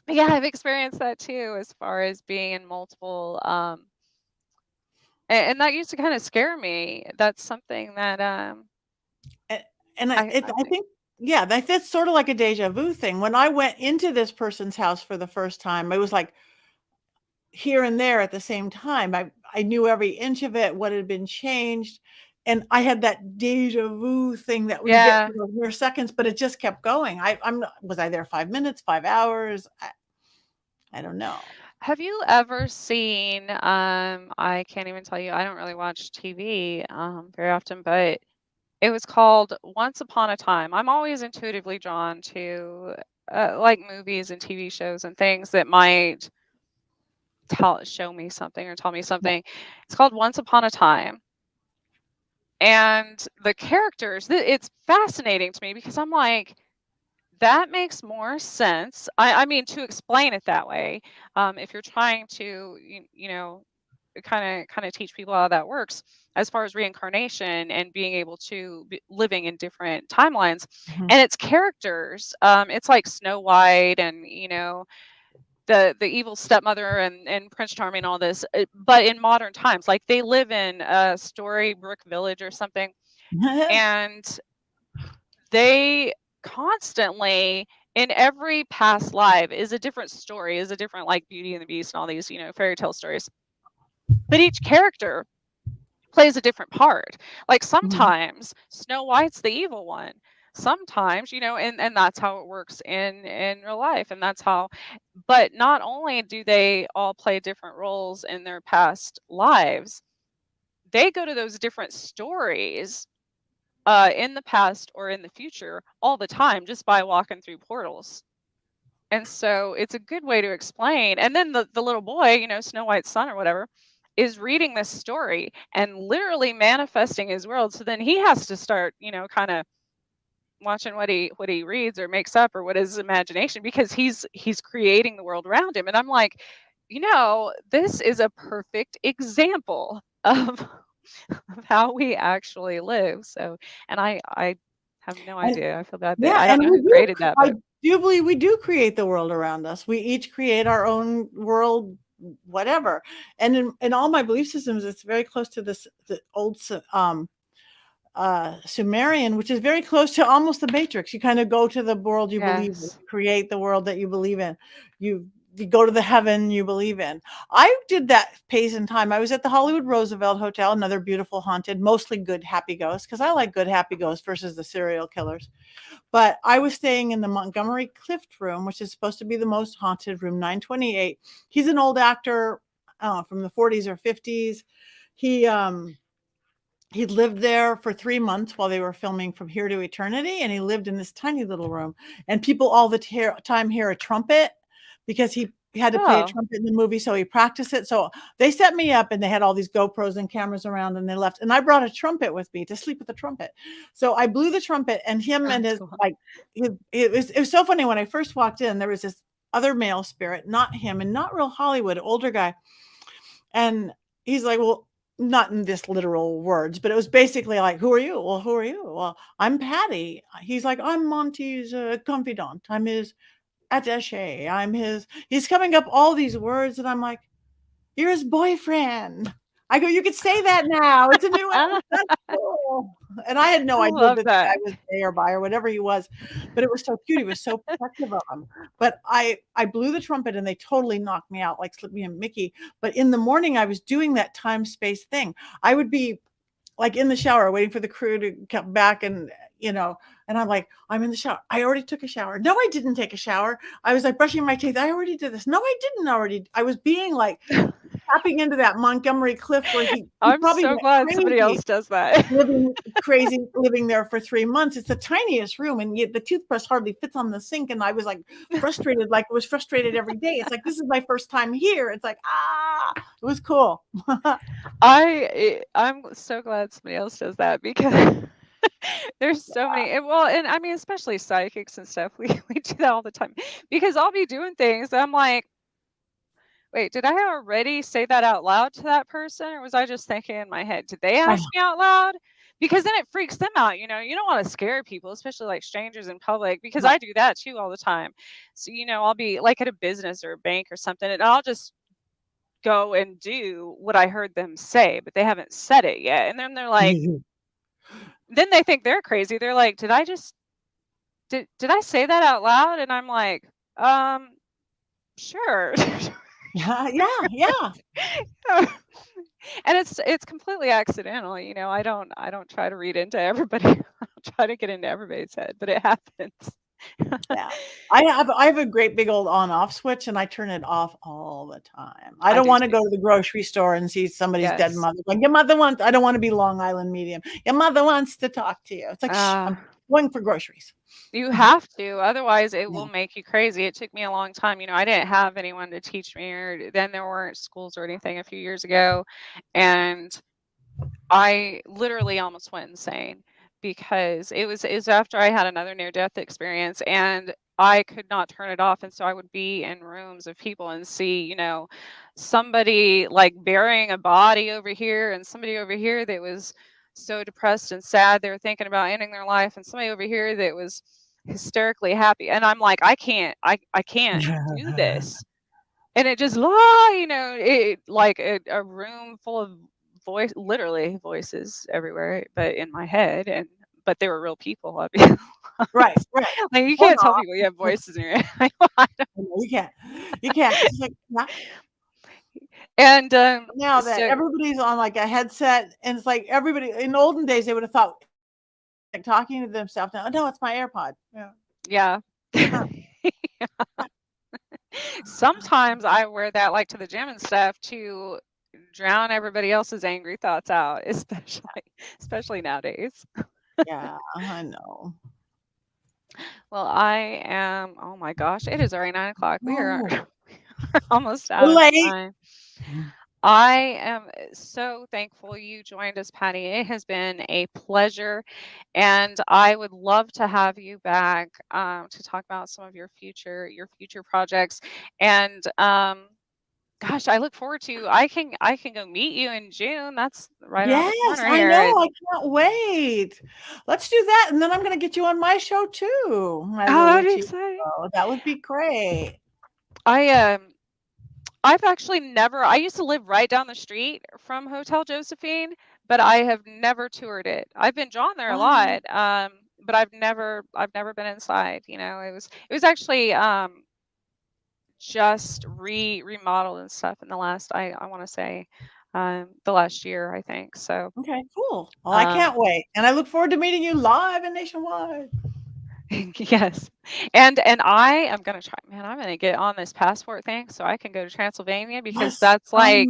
yeah, I've experienced that too, as far as being in multiple, and that used to kind of scare me. That's something that and I I think. think, yeah, that's sort of like a deja vu thing. When I went into this person's house for the first time, it was like here and there at the same time. I knew every inch of it, what had been changed, and I had that deja vu thing that when you get Yeah. to those mere seconds, but it just kept going. Was I there 5 minutes, 5 hours? I don't know. Have you ever seen, I can't even tell you, I don't really watch TV very often, but It was called Once Upon a Time. I'm always intuitively drawn to like movies and TV shows and things that might show me something or tell me something. It's called Once Upon a Time. And the characters, it's fascinating to me because I'm like, that makes more sense. I mean, to explain it that way, if you're trying to, kind of teach people how that works as far as reincarnation and being able to be living in different timelines, Mhm. and it's characters. It's like Snow White and the evil stepmother and Prince Charming, all this, but in modern times, like they live in a Storybrooke Village or something, and they constantly in every past life is a different story, is a different like Beauty and the Beast and all these, fairy tale stories. But each character plays a different part. Like Mhm. sometimes Snow White's the evil one. Sometimes, and that's how it works in real life. And that's how, but not only do they all play different roles in their past lives, they go to those different stories in the past or in the future all the time just by walking through portals. And so it's a good way to explain. And then the little boy, Snow White's son or whatever, is reading this story and literally manifesting his world. So then he has to start, kind of watching what he reads or makes up or what his imagination, because he's creating the world around him. And I'm like, this is a perfect example of of how we actually live. So, and I have no And idea. I feel bad that yeah, I don't and know we who do. created that, I but do believe we do create the world around us. We each create our own world, whatever. And in all my belief systems, it's very close to this the old Sumerian, which is very close to almost the Matrix. You kind of go to the world you believe in, yes. create the world that you believe in. You go to the heaven you believe in. I did that pace and time. I was at the Hollywood Roosevelt Hotel, another beautiful haunted, mostly good happy ghosts, because I like good happy ghosts versus the serial killers. But I was staying in the Montgomery Clift room, which is supposed to be the most haunted room, 928. He's an old actor from the 40s or 50s. He he lived there for 3 months while they were filming From Here to Eternity, and he lived in this tiny little room. And people all the time hear a trumpet because he had to play a Oh, trumpet in the movie, so he practiced it. So they set me up, and they had all these GoPros and cameras around, and they left. And I brought a trumpet with me to sleep with the trumpet. So I blew the trumpet, and him and that's his cool. like it was so funny when I first walked in. There was this other male spirit, not him, and not real Hollywood, older guy, and he's like, well, not in this literal words, but it was basically like, who are you? Well, who are you? Well, I'm Patty. He's like, I'm Monty's confidant. I'm his attache. He's coming up all these words. And I'm like, you're his boyfriend. I go, you could say that now. It's a new Ah, that's cool. And I had no I idea love that the guy that. was gay or bi or whatever he was, but it was so cute. He was so protective of him. But I blew the trumpet and they totally knocked me out, like slipped me and Mickey. But in the morning, I was doing that time space thing. I would be like in the shower waiting for the crew to come back and I'm like, I'm in the shower. I already took a shower. No, I didn't take a shower. I was like brushing my teeth. I already did this. No, I didn't already. I was being like tapping into that Montgomery Clift where he I'm probably so went glad somebody crazy else does that. living there for 3 months. It's the tiniest room, and yet the toothbrush hardly fits on the sink, and I was, like, frustrated, like, I was frustrated every day. It's like, "This is my first time here." It's like, "Ah!" It was cool. I'm so glad somebody else does that because there's so many, and I mean, especially psychics and stuff. We do that all the time because I'll be doing things. I'm like, wait, did I already say that out loud to that person, or was I just thinking in my head? Did they ask me out loud? Because then it freaks them out. You don't want to scare people, especially like strangers in public, because Right. I do that too all the time. So, I'll be like at a business or a bank or something, and I'll just go and do what I heard them say, but they haven't said it yet. And then they're like, then they think they're crazy. They're like, did I say that out loud? And I'm like, sure. Yeah, yeah, yeah. And it's completely accidental. I don't try to read into everybody. I don't try to get into everybody's head, but it happens. Yeah. I have a great big old on-off switch, and I turn it off all the time. I I don't do wanna too. go to the grocery store and see somebody's dead Yes. mother, like, "Your mother wants," I don't wanna be Long Island medium. "Your mother wants to talk to you." It's like, "Shh, Uh, I'm going for groceries." you have to, otherwise it Yeah. will make you crazy. It took me a long time. I didn't have anyone to teach me, or then there weren't schools or anything a few years ago, and I literally almost went insane because it was after I had another near death experience, and I could not turn it off. And so I would be in rooms of people and see, somebody like burying a body over here, and somebody over here that was so depressed and sad they were thinking about ending their life, and somebody over here that was hysterically happy. And I'm like, I can't do this. And it just it like a room full of literally voices everywhere, but in my head, but they were real people, obviously. Right, right. Like, you Or can't tell not. people you have voices in your head. No, you can't. You can't. It's just like, yeah. And Now that so everybody's on, like, a headset, and it's like everybody in olden days, they would have thought, like, talking to themselves. Now, "No, it's my AirPod." Yeah. yeah. Huh. Sometimes I wear that like to the gym and stuff to drown everybody else's angry thoughts out, especially nowadays. Yeah, I know. Well, I am, oh my gosh, it is already 9 o'clock. We are Oh, almost out we're of late. time. I am so thankful you joined us, Patty. It has been a pleasure, and I would love to have you back to talk about some of your future projects. And gosh, I look forward to. I can go meet you in June. That's right around the Yes, corner I here. know, And I can't wait. Let's do that, and then I'm gonna get you on my show too, my oh, little that'd be witchy exciting. show. That would be great. I I've actually never. I used to live right down the street from Hotel Josephine, but I have never toured it. I've been drawn there a Wow. lot, but I've never been inside. It was actually just remodeled and stuff in the last. I want to say, the last year, I think. So, Okay, cool. Well, I um, can't wait, and I look forward to meeting you live and nationwide. yes, and I am gonna try. Man, I'm gonna get on this passport thing so I can go to Transylvania, because Yes, that's like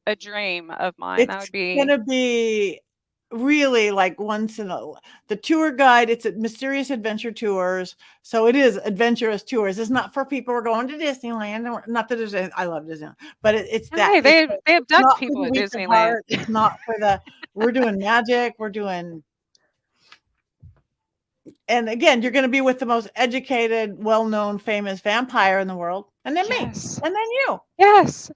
a dream of mine. That it's would be. gonna be really like once in a the tour guide, it's at Mysterious Adventure Tours, so it is adventurous tours. It's not for people who are going to Disneyland, or not that there's any, I love Disneyland, but it's that Hey, they it's abduct not for people the at weak of Disneyland. heart, it's not for the we're doing magic, we're doing, and again, you're gonna be with the most educated, well-known, famous vampire in the world, and then me, Yes. and then you. Yes.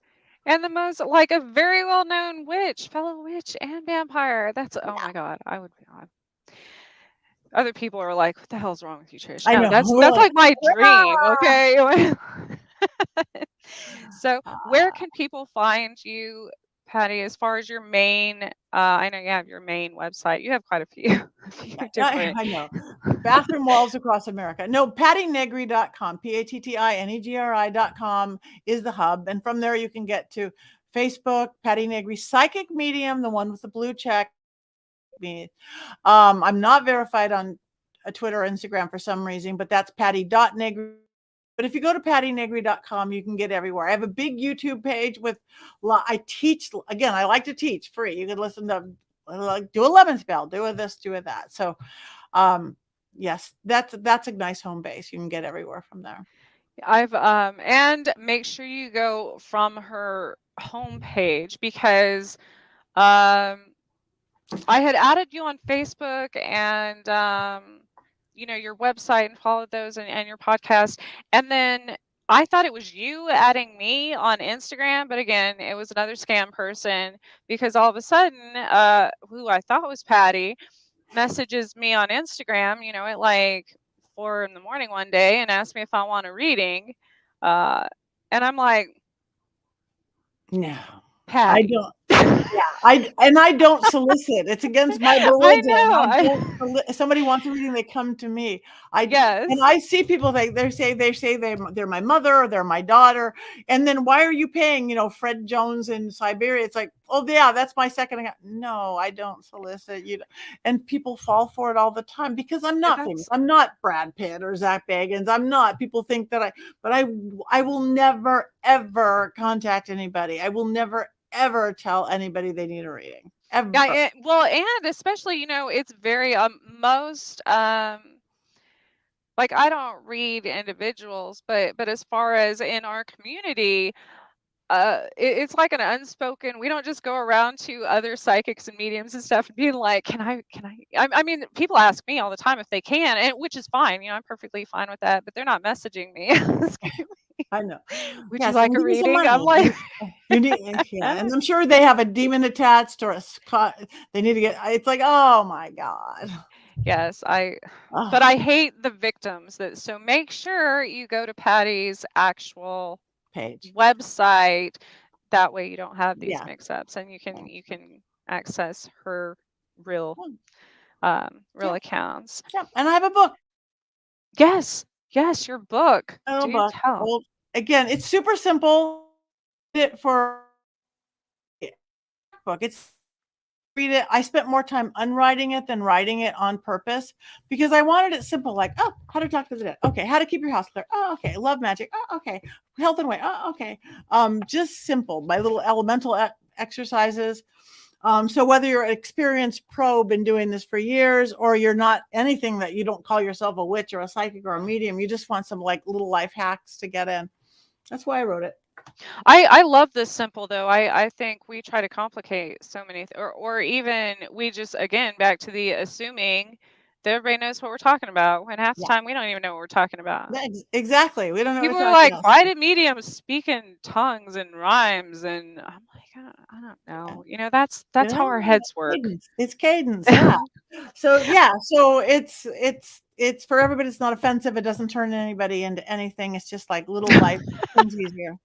And the most, like, a very well-known fellow witch and vampire. Oh Yeah, my God, other people are like, "What the hell's wrong with you, Trish?" I No, know. that's We're that's like, like my dream, okay? So, where "Ah." can people find you, Patty, as far as your main, I know you have your main website. You have quite a few a Yeah, few different. I know. Bathroom walls across America. No, pattynegri.com, PATTINEGRI.com is the hub. And from there, you can get to Facebook, Patti Negri Psychic Medium, the one with the blue check. Me. I'm not verified on Twitter or Instagram for some reason, but that's patty.negri. But if you go to pattynegri.com, you can get everywhere. I have a big YouTube page with, I teach, again, I like to teach free. You can listen to, like, do a lemon spell, do a this, do a that. So, um, yes, that's a nice home base. You can get everywhere from there. And make sure you go from her homepage, because um I had added you on Facebook and your website, and followed those, and your podcast. And then I thought it was you adding me on Instagram, but again, it was another scam person, because all of a sudden, who I thought was Patty messages me on Instagram, at like 4 in the morning one day, and asked me if I want a reading. Uh, and I'm like, No, I Patty. don't. I don't solicit. It's against my I religion. know. I don't if somebody wants a reading, they come to me. And Yes. I see people they're my mother or they're my daughter, and then why are you paying, Fred Jones in Siberia? It's like, oh yeah, that's my second account. No, I don't solicit you. And people fall for it all the time because I'm not famous. That's I'm not Brad Pitt or Zach Bagans. I'm not. People think that but I will never ever contact anybody. I will never ever tell anybody they need a reading yeah, ever. well, and especially, it's very most like I don't read individuals, but as far as in our community, it's like an unspoken. We don't just go around to other psychics and mediums and stuff and being like, I mean, people ask me all the time if they can, and which is fine. I'm perfectly fine with that. But they're not messaging me. I know. Would you Yes, and like a give me some reading? I'm money. like, You need, yeah, and I'm sure they have a demon attached or they need to get. It's like, oh my god. yes, but Oh, I hate the victims that. So make sure you go to Patty's actual Page. website. That way you don't have these Yeah. mix-ups, and Yeah. you can access her real Hmm. real Yeah. accounts. Yeah. And I have a book. Yes, yes, your book. A little Do book. tell. Well, again, it's super simple. It for book. It's read it. I spent more time unwriting it than writing it on purpose because I wanted it simple, like, oh, how to talk to the dead. Okay. How to keep your house clear. Oh, okay. Love magic. Oh, okay. Health and weight. Oh, okay. Just simple. My little elemental exercises. So whether you're an experienced pro, been doing this for years, or you're not anything, that you don't call yourself a witch or a psychic or a medium, you just want some like little life hacks to get in. That's why I wrote it. I love this simple though. I think we try to complicate so many or even we just again back to the assuming that everybody knows what we're talking about when half the Yeah. time we don't even know what we're talking about. Yeah, exactly. We don't know what People we're are talking like, about. why did mediums speak in tongues and rhymes? And I'm like, I don't Yeah. know. That's how our heads work. Cadence. It's cadence. Yeah. So yeah. So it's for everybody. It's not offensive. It doesn't turn anybody into anything. It's just like little life things easier.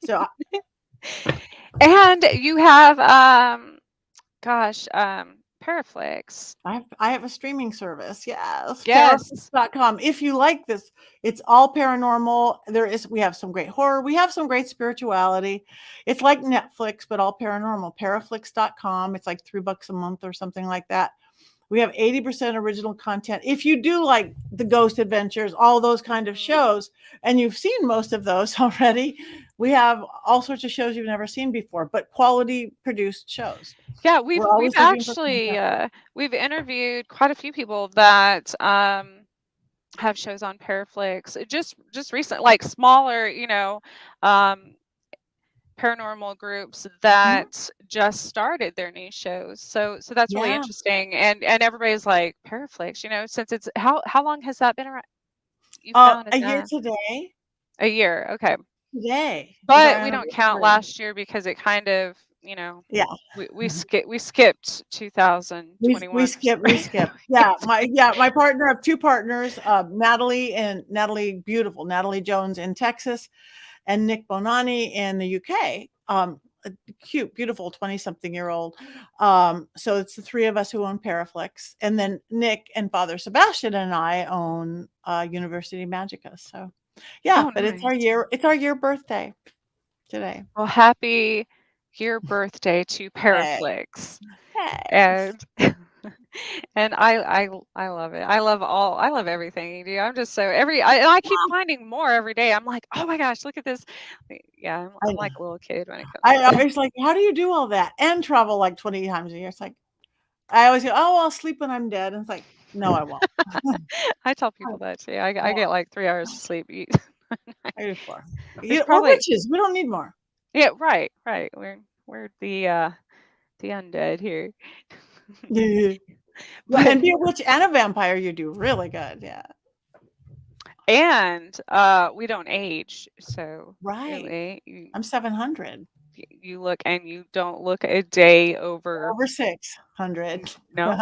So And you have gosh, Paraflix. I have a streaming service. Yes. Yes. Paraflix.com. If you like this, it's all paranormal. We have some great horror. We have some great spirituality. It's like Netflix, but all paranormal. Paraflix.com. It's like $3 a month or something like that. We have 80% original content. If you do like the Ghost Adventures, all those kind of Mhm. shows, and you've seen most of those already, we have all sorts of shows you've never seen before, but quality produced shows. Yeah, We're we've always looking for actually content. we've interviewed quite a few people that have shows on Paraflix. Just recent, like smaller, um, paranormal groups Mhm. that just started their new shows. So that's really Yeah. interesting. And everybody's like Paraflix, since it's how long has that been around? You founded A year that today. a year, okay. Today is our But we don't count anniversary. last year because it kind of, Yeah. we skipped We 2021 for some skip. reason. Skip. My partner, I have two partners, Natalie, beautiful Natalie Jones in Texas, and Nick Bonanni in the UK. A cute, beautiful 20-something-year-old. So it's the three of us who own Paraflix, and then Nick and Father Sebastian and I own University Magickus. So yeah, Oh, but nice. it's our year birthday today. Well, happy year birthday to Hey, Paraflix. thanks. And and I love it. I love everything you do. I'm just so and I keep finding more every day. I'm like, oh my gosh, look at this. Yeah, I I'm know. like a little kid when it comes I to always like, how do you do all that and travel like 20 times a year? It's like, I always go, oh, I'll sleep when I'm dead. And it's like, no, I won't. I tell I people that too. I won't. get like 3 hours of sleep. I do 4. There's We're probably witches. We don't need more. yeah, right, right. We're the undead here. Yeah, But and be a witch and a vampire, you do really good. Yeah. and we don't age, so Right. really I'm 700. you look and you don't look a day over Over 600. no.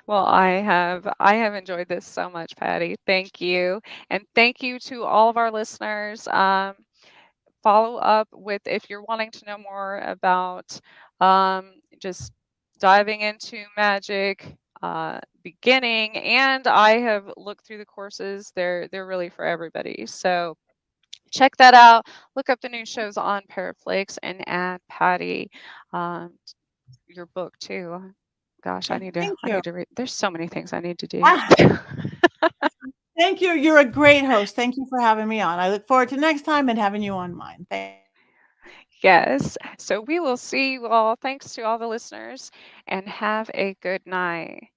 Well, I have enjoyed this so much, Patty. Thank you. And thank you to all of our listeners. follow up with, if you're wanting to know more about just diving into magic, beginning, and I have looked through the courses. They're really for everybody. So check that out. Look up the new shows on Paraflix and add Patti, your book too. Gosh, Thank I you. need to read. There's so many things I need to do. Ah, thank you. You're a great host. Thank you for having me on. I look forward to next time and having you on mine. Thank you. Yes. So we will see you all. Thanks to all the listeners, and have a good night.